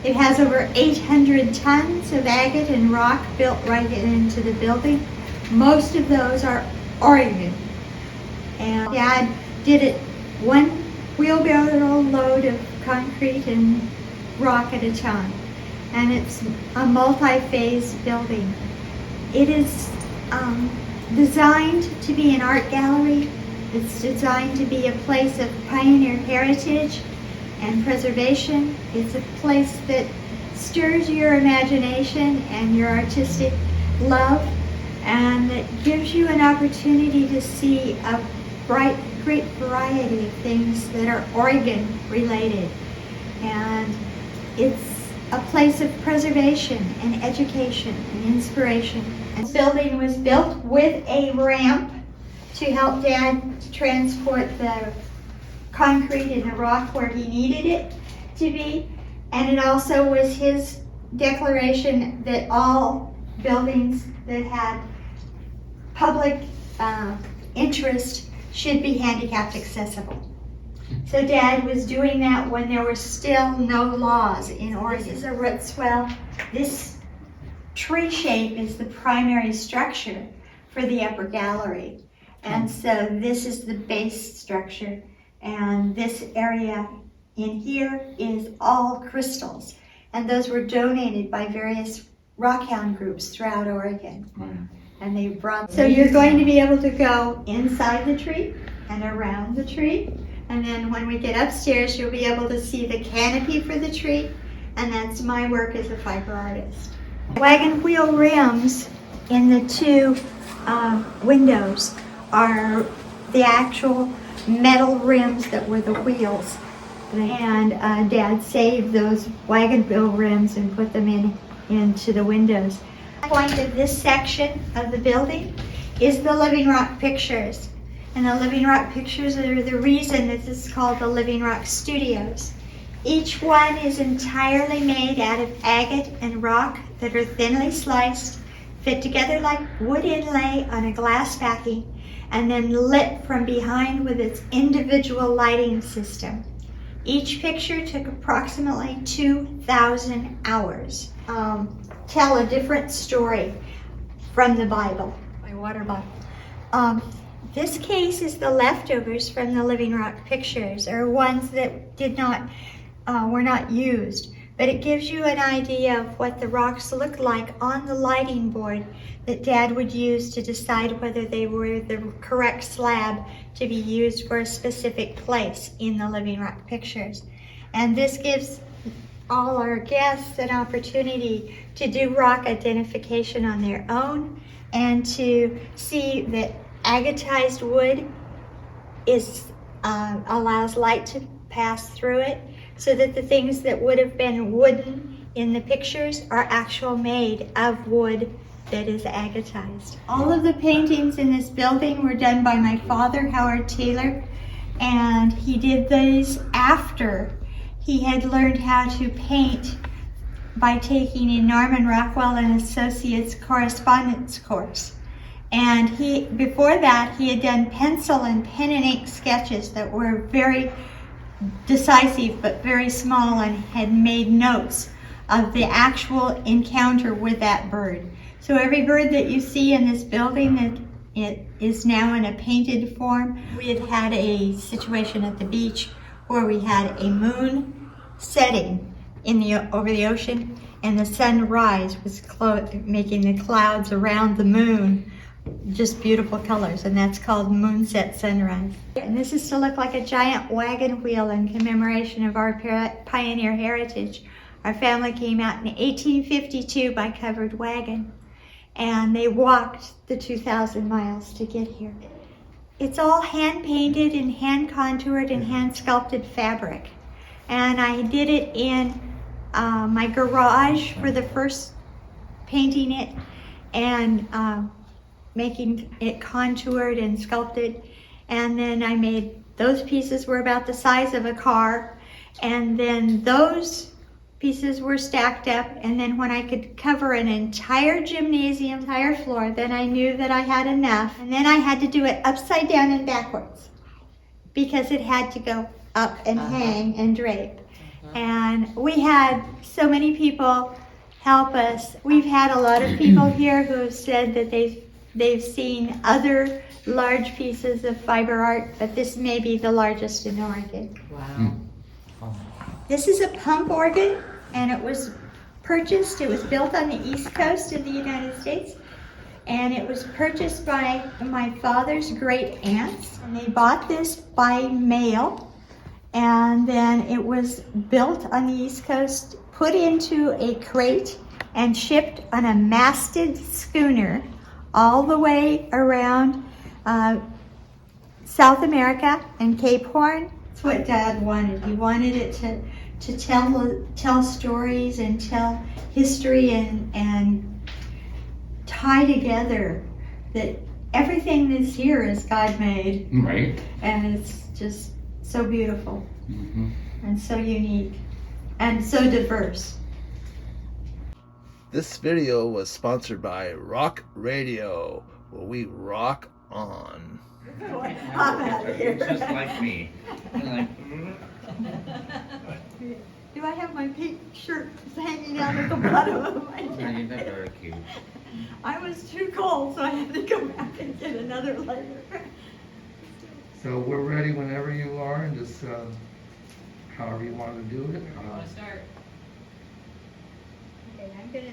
It has over 800 tons of agate and rock built right into the building. Most of those are Oregon. And Dad did it one wheelbarrow load of concrete and rock at a time. And it's a multi-phase building. It is designed to be an art gallery. It's designed to be a place of pioneer heritage and preservation. It's a place that stirs your imagination and your artistic love, and that gives you an opportunity to see a great variety of things that are Oregon related. And it's a place of preservation and education and inspiration. This building was built with a ramp to help Dad transport the concrete and the rock where he needed it to be. And it also was his declaration that all buildings that had public interest should be handicapped accessible. So Dad was doing that when there were still no laws in Oregon. This is a root swell. This tree shape is the primary structure for the upper gallery. And so this is the base structure. And this area in here is all crystals. And those were donated by various rockhound groups throughout Oregon. And they brought, so you're going to be able to go inside the tree and around the tree. And then when we get upstairs, you'll be able to see the canopy for the tree. And that's my work as a fiber artist. Wagon wheel rims in the two windows are the actual metal rims that were the wheels. And Dad saved those wagon wheel rims and put them into the windows. The point of this section of the building is the Living Rock pictures. And the Living Rock pictures are the reason that this is called the Living Rock Studios. Each one is entirely made out of agate and rock that are thinly sliced, fit together like wood inlay on a glass backing, and then lit from behind with its individual lighting system. Each picture took approximately 2,000 hours. Tell a different story from the Bible, my water bottle. This case is the leftovers from the Living Rock pictures, or ones that were not used. But it gives you an idea of what the rocks look like on the lighting board that Dad would use to decide whether they were the correct slab to be used for a specific place in the Living Rock pictures. And this gives all our guests an opportunity to do rock identification on their own and to see that agatized wood allows light to pass through it, so that the things that would have been wooden in the pictures are actual made of wood that is agatized. All of the paintings in this building were done by my father, Howard Taylor, and he did these after he had learned how to paint by taking a Norman Rockwell and Associates correspondence course. And before that, he had done pencil and pen and ink sketches that were very decisive but very small, and had made notes of the actual encounter with that bird. So every bird that you see in this building, it is now in a painted form. We had had a situation at the beach where we had a moon setting over the ocean, and the sunrise was making the clouds around the moon just beautiful colors, and that's called moonset sunrise. And this is to look like a giant wagon wheel in commemoration of our pioneer heritage. Our family came out in 1852 by covered wagon, and they walked the 2,000 miles to get here. It's all hand painted and hand contoured and hand sculpted fabric. And I did it in my garage for the first painting it, and making it contoured and sculpted. And then I made, those pieces were about the size of a car, and then those pieces were stacked up, and then when I could cover an entire gymnasium, entire floor, then I knew that I had enough. And then I had to do it upside down and backwards, because it had to go up and hang and drape. And we had so many people help us. We've had a lot of people here who have said that they've seen other large pieces of fiber art, but this may be the largest in Oregon. Wow. This is a pump organ, and it was built on the East Coast of the United States, and it was purchased by my father's great aunts, and they bought this by mail, and then it was built on the East Coast, put into a crate, and shipped on a masted schooner all the way around South America and Cape Horn. That's what Dad wanted. He wanted it to tell stories and tell history and tie together that everything that's here is God made. Right. And it's just so beautiful Mm-hmm. and so unique and so diverse. This video was sponsored by Rock Radio, where we rock on. I'm out of here. Just like me. Like, Do I have my pink shirt hanging out at the bottom of my you're jacket? very cute. I was too cold, so I had to go back and get another layer. So we're ready whenever you are, and just however you want to do it. Okay, I'm gonna